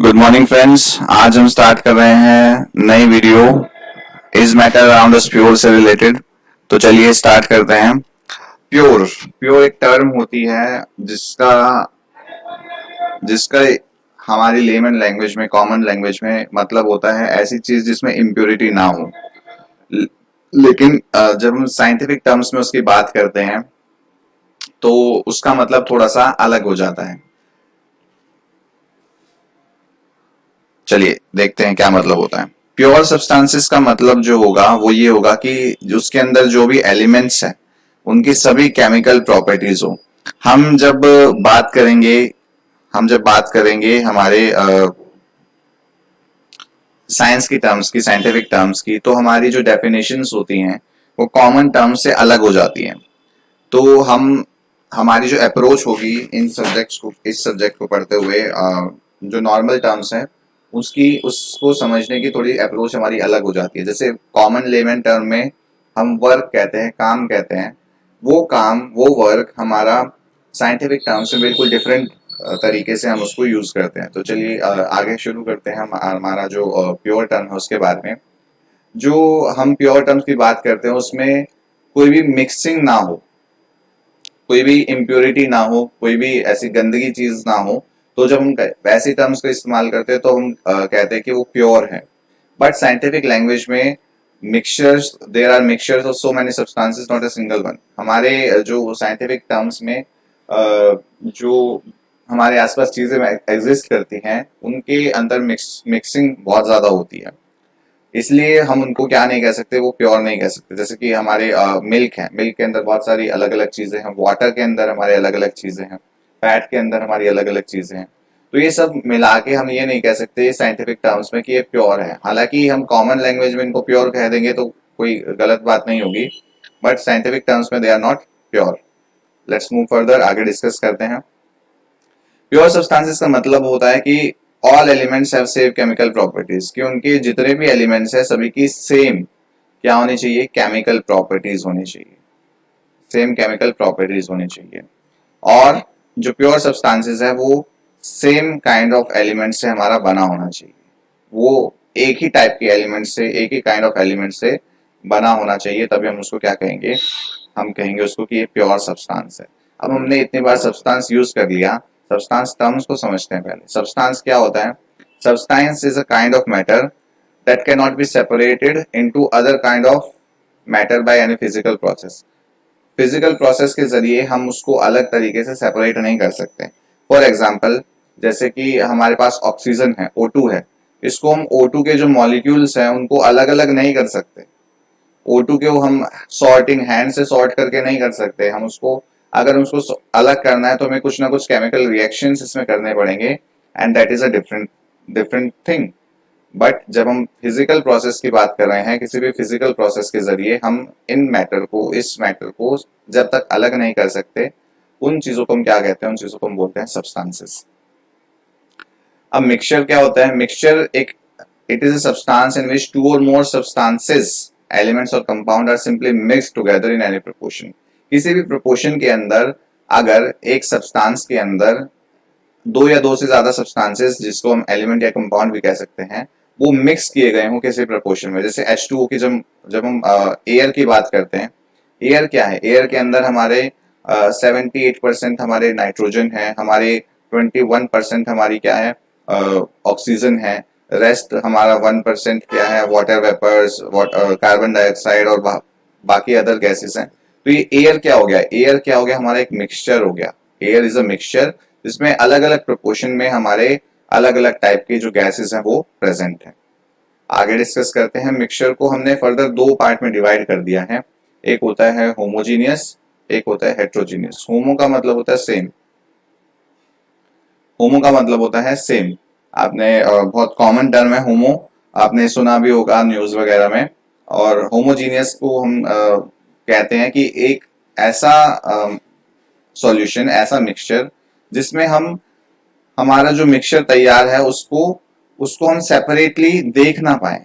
Good morning friends. आज हम start कर रहे हैं नई video is matter around us pure से रिलेटेड। तो चलिए स्टार्ट करते हैं। प्योर प्योर एक टर्म होती है जिसका जिसका हमारी लेमन लैंग्वेज में, कॉमन लैंग्वेज में मतलब होता है ऐसी चीज जिसमें इम्प्योरिटी ना हो। लेकिन जब हम साइंटिफिक टर्म्स में उसकी बात करते हैं तो उसका मतलब थोड़ा सा अलग हो जाता है। चलिए देखते हैं क्या मतलब होता है। प्योर सब्सटेंसेस का मतलब जो होगा वो ये होगा कि उसके अंदर जो भी एलिमेंट्स हैं उनकी सभी केमिकल प्रॉपर्टीज हो। हम जब बात करेंगे हम जब बात करेंगे हमारे साइंस की टर्म्स की, साइंटिफिक टर्म्स की, तो हमारी जो डेफिनेशंस होती हैं वो कॉमन टर्म्स से अलग हो जाती हैं। तो हमारी जो अप्रोच होगी इन सब्जेक्ट्स को, इस सब्जेक्ट को पढ़ते हुए, जो नॉर्मल टर्म्स हैं उसको समझने की थोड़ी अप्रोच हमारी अलग हो जाती है। जैसे कॉमन लेमन टर्म में हम वर्क कहते हैं, काम कहते हैं, वो काम, वो वर्क हमारा साइंटिफिक टर्म से बिल्कुल डिफरेंट तरीके से हम उसको यूज करते हैं। तो चलिए आगे शुरू करते हैं हम हमारा जो प्योर टर्म है उसके बारे में। जो हम प्योर टर्म्स की बात करते हैं उसमें कोई भी मिक्सिंग ना हो, कोई भी इम्प्योरिटी ना हो, कोई भी ऐसी गंदगी चीज ना हो। तो जब हम वैसी टर्म्स का इस्तेमाल करते हैं तो हम कहते हैं कि वो प्योर है। बट साइंटिफिक लैंग्वेज में mixtures, there are mixtures of so many substances, not a single one. हमारे जो साइंटिफिक टर्म्स में जो हमारे आसपास चीजें एग्जिस्ट करती हैं उनके अंदर मिक्सिंग बहुत ज्यादा होती है। इसलिए हम उनको क्या नहीं कह सकते, वो प्योर नहीं कह सकते। जैसे कि हमारे मिल्क है, मिल्क के अंदर बहुत सारी अलग अलग चीजें हैं, वाटर के अंदर हमारे अलग अलग चीजें हैं, फैट के अंदर हमारी अलग अलग चीजें हैं। तो ये सब मिला के हम ये नहीं कह सकते साइंटिफिक टर्म्स में कि ये प्योर है। हालांकि हम कॉमन लैंग्वेज में इनको प्योर कह देंगे तो कोई गलत बात नहीं होगी, बट साइंटिफिक टर्म्स में they are not pure. Let's move further, आगे डिस्कस करते हैं। प्योर सब्सटेंसेस का मतलब होता है कि all elements have same chemical properties, कि उनके जितने भी एलिमेंट्स हैं सभी की सेम क्या होनी चाहिए, केमिकल प्रॉपर्टीज होनी चाहिए, सेम केमिकल प्रॉपर्टीज होनी चाहिए। और जो प्योर सब्सटेंसेस है वो सेम काइंड ऑफ एलिमेंट से हमारा बना होना चाहिए। वो एक ही टाइप के एलिमेंट से, एक ही काइंड ऑफ एलिमेंट से बना होना चाहिए, तभी हम उसको क्या कहेंगे, हम कहेंगे उसको कि ये प्योर सब्सटेंस है। अब हमने इतनी बार सब्सटेंस यूज कर लिया, सब्सटेंस टर्म्स को समझते हैं पहले। सब्सटेंस क्या होता है? Substance is a kind of matter that can not be separated into other kind of matter by any physical process. Physical process के जरिए हम उसको अलग तरीके से सेपरेट नहीं कर सकते। फॉर एग्जाम्पल, जैसे कि हमारे पास ऑक्सीजन है, O2 है, इसको हम O2 के जो मॉलिक्यूल्स हैं उनको अलग अलग नहीं कर सकते। O2 के वो हम सॉर्टिंग, हैंड से सॉर्ट करके नहीं कर सकते। हम उसको, अगर उसको अलग करना है तो हमें कुछ ना कुछ केमिकल रिएक्शंस इसमें करने पड़ेंगे, and that is a different different thing. But जब हम फिजिकल प्रोसेस की बात कर रहे हैं, किसी भी फिजिकल प्रोसेस के जरिए हम इस मैटर को जब तक अलग नहीं कर सकते, उन चीजों को हम क्या कहते हैं, उन चीजों को हम बोलते हैं सब्सटेंसेस। अब मिक्सचर क्या होता है? मिक्सचर एक, it is a substance in which two और मोर सब्सटेंसेस, एलिमेंट्स और compound are simply mixed together in any proportion. किसी भी प्रोपोर्शन के अंदर अगर एक सब्सटेंस के अंदर दो या दो से ज्यादा सब्सटेंसेस, जिसको हम एलिमेंट या कंपाउंड भी कह सकते हैं, वो मिक्स किए गए हों किसी प्रपोर्शन में। जैसे H2O की जब हम एयर की बात करते हैं, एयर क्या है? एयर के अंदर हमारे 78% हमारे नाइट्रोजन है, हमारे 21% हमारी क्या है, ऑक्सीजन है, रेस्ट हमारा 1% क्या है, वाटर वेपर्स, कार्बन डाइऑक्साइड और बाकी अदर गैसेस हैं। तो ये एयर क्या हो गया? एयर क्या हो गया? हमारा एक मिक्सचर हो गया। एयर इज अ मिक्सचर जिसमें अलग अलग प्रोपोर्शन में हमारे अलग अलग टाइप के जो गैसेस हैं वो प्रेजेंट हैं। आगे डिस्कस करते हैं। मिक्सचर को हमने फर्दर दो पार्ट में डिवाइड कर दिया है। एक होता है होमोजीनियस, एक होता है हेट्रोजीनियस। होमो का मतलब होता है सेम, होमो का मतलब होता है सेम। आपने बहुत कॉमन टर्म है होमो, आपने सुना भी होगा न्यूज वगैरह में। और होमोजीनियस को हम कहते हैं कि एक ऐसा सॉल्यूशन, ऐसा मिक्सचर जिसमें हम, हमारा जो मिक्सचर तैयार है उसको उसको हम सेपरेटली देख ना पाए।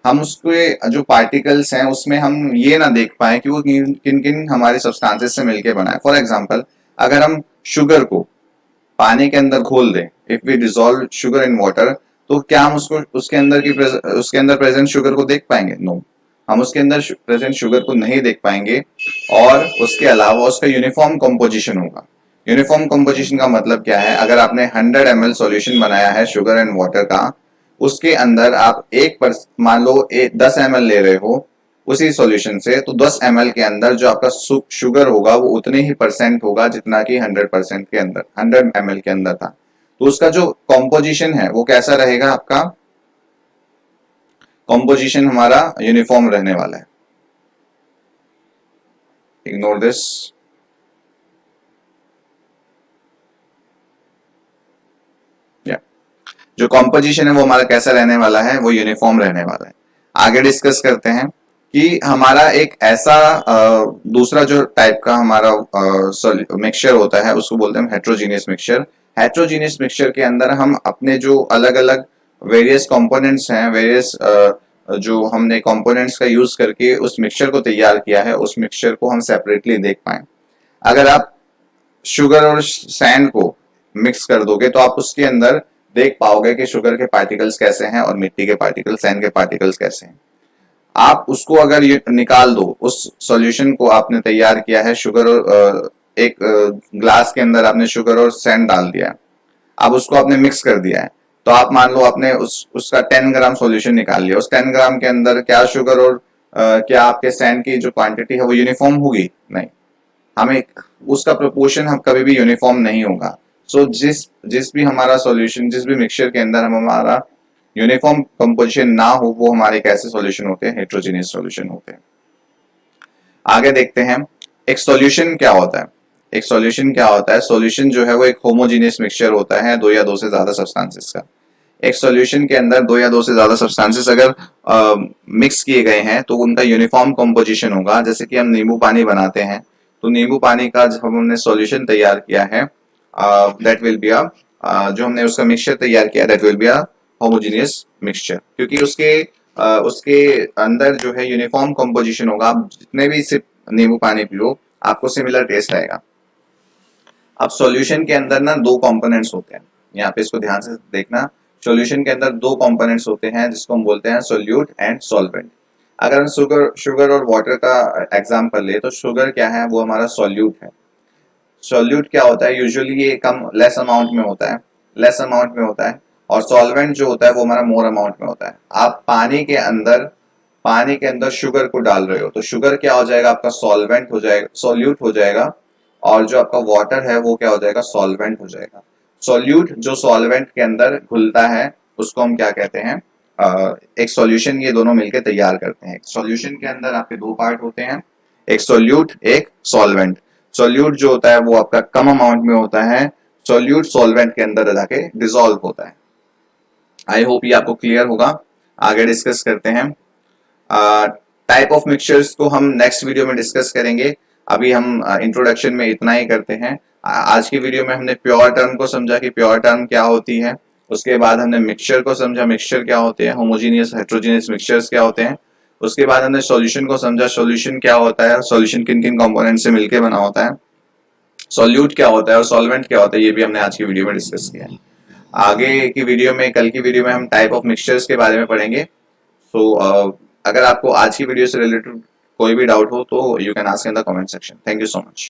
हम उसके जो पार्टिकल्स हैं उसमें हम ये ना देख पाए कि वो किन किन हमारे सब्सटेंसेस से मिलके बना है। फॉर एग्जांपल, अगर हम शुगर को पानी के अंदर घोल दें, if we dissolve sugar in water, तो क्या हम उसको उसके अंदर प्रेजेंट शुगर को देख पाएंगे? नो, हम उसके अंदर प्रेजेंट शुगर को नहीं देख पाएंगे। और उसके अलावा उसका यूनिफॉर्म कंपोजिशन होगा। यूनिफॉर्म कंपोजिशन का मतलब क्या है? अगर आपने 100 ml सॉल्यूशन बनाया है शुगर एंड वाटर का, उसके अंदर आप मान लो 10 ml ले रहे हो उसी सॉल्यूशन से, तो 10 ml के अंदर जो आपका शुगर होगा वो उतने ही परसेंट होगा जितना कि 100% के अंदर 100 ml के अंदर था। तो उसका जो कॉम्पोजिशन है वो कैसा रहेगा? आपका कॉम्पोजिशन हमारा यूनिफॉर्म रहने वाला है। Ignore this. जो कॉम्पोजिशन है वो हमारा कैसा रहने वाला है? वो यूनिफॉर्म रहने वाला है। आगे डिस्कस करते हैं कि हमारा एक ऐसा दूसरा जो टाइप का हमारा मिक्सचर होता है उसको बोलते हैं हेट्रोजीनियस मिक्सचर। हेट्रोजीनियस मिक्सचर के अंदर हम अपने जो अलग अलग वेरियस कंपोनेंट्स हैं, वेरियस जो हमने कंपोनेंट्स का यूज करके उस मिक्सचर को तैयार किया है, उस मिक्सचर को हम सेपरेटली देख पाए। अगर आप शुगर और सैंड को मिक्स कर दोगे तो आप उसके अंदर देख पाओगे कि शुगर के पार्टिकल्स कैसे हैं और मिट्टी के पार्टिकल्स, सैंड के पार्टिकल्स कैसे हैं। आप उसको अगर निकाल दो, उस सॉल्यूशन को आपने तैयार किया है शुगर और एक ग्लास के अंदर आपने शुगर और सैंड डाल दिया है, अब उसको आपने मिक्स कर दिया है, तो आप मान लो आपने उसका 10 ग्राम सॉल्यूशन निकाल लिया। उस 10 ग्राम के अंदर क्या शुगर और क्या आपके सैंड की जो क्वांटिटी है वो यूनिफॉर्म होगी? नहीं, हमें उसका प्रोपोर्शन हम कभी भी यूनिफॉर्म नहीं होगा। सो जिस भी हमारा सॉल्यूशन, जिस भी मिक्सचर के अंदर हमारा यूनिफॉर्म कंपोजिशन ना हो, वो हमारे कैसे सॉल्यूशन होते हैं? हेट्रोजीनियस सॉल्यूशन होते हैं। आगे देखते हैं एक सॉल्यूशन क्या होता है। एक सॉल्यूशन क्या होता है? सॉल्यूशन जो है वो एक होमोजीनियस मिक्सचर होता है दो या दो से ज्यादा सब्सटेंसेस का। एक सॉल्यूशन के अंदर दो या दो से ज्यादा सब्सटेंसेस अगर मिक्स किए गए हैं तो उनका यूनिफॉर्म कंपोजिशन होगा। जैसे कि हम नींबू पानी बनाते हैं, तो नींबू पानी का जब हमने सॉल्यूशन तैयार किया है, दैट विल बी जो हमने उसका मिक्सचर तैयार किया, that will be a homogeneous mixture, क्योंकि उसके अंदर जो है यूनिफॉर्म कंपोजिशन होगा। आप जितने भी सिर्फ नींबू पानी पियो आपको सिमिलर टेस्ट आएगा। अब सॉल्यूशन के अंदर ना दो कंपोनेंट्स होते हैं, यहाँ पे इसको ध्यान से देखना। सॉल्यूशन के अंदर दो कंपोनेंट्स होते हैं जिसको हम बोलते हैं सोल्यूट एंड सॉल्वेंट। अगर हम शुगर और वाटर का एग्जांपल ले तो शुगर क्या है? वो हमारा सॉल्यूट है। सॉल्यूट क्या होता है? यूजुअली ये कम लेस अमाउंट में होता है, लेस अमाउंट में होता है। और सॉल्वेंट जो होता है वो हमारा मोर अमाउंट में होता है। आप पानी के अंदर शुगर को डाल रहे हो तो शुगर क्या हो जाएगा? आपका सॉल्वेंट हो जाएगा, सॉल्यूट हो जाएगा। और जो आपका वाटर है वो क्या हो जाएगा? सॉल्वेंट हो जाएगा। सॉल्यूट जो सॉल्वेंट के अंदर घुलता है उसको हम क्या कहते हैं? एक सॉल्यूशन, ये दोनों मिलकर तैयार करते हैं। सॉल्यूशन के अंदर आपके दो पार्ट होते हैं, एक सॉल्यूट, एक सॉल्वेंट। सॉल्यूट जो होता है वो आपका कम अमाउंट में होता है, सॉल्यूट सॉल्वेंट के अंदर जाके डिसॉल्व होता है। आई होप ये आपको क्लियर होगा। आगे डिस्कस करते हैं। टाइप ऑफ मिक्सचर्स को हम नेक्स्ट वीडियो में डिस्कस करेंगे। अभी हम इंट्रोडक्शन में इतना ही करते हैं। आज की वीडियो में हमने प्योर टर्म को समझा कि प्योर टर्म क्या होती है। उसके बाद हमने मिक्सचर को समझा, मिक्सचर क्या होते हैं, होमोजीनियस हेट्रोजीनियस मिक्सचर्स क्या होते हैं। उसके बाद हमने सॉल्यूशन को समझा, सॉल्यूशन क्या होता है, सॉल्यूशन किन किन कंपोनेंट से मिलकर बना होता है, सॉल्यूट क्या होता है और सॉल्वेंट क्या होता है, ये भी हमने आज की वीडियो में डिस्कस किया है। आगे की वीडियो में, कल की वीडियो में हम टाइप ऑफ मिक्सचर्स के बारे में पढ़ेंगे। सो अगर आपको आज की वीडियो से रिलेटेड कोई भी डाउट हो तो you can ask in the comment section. Thank you so much.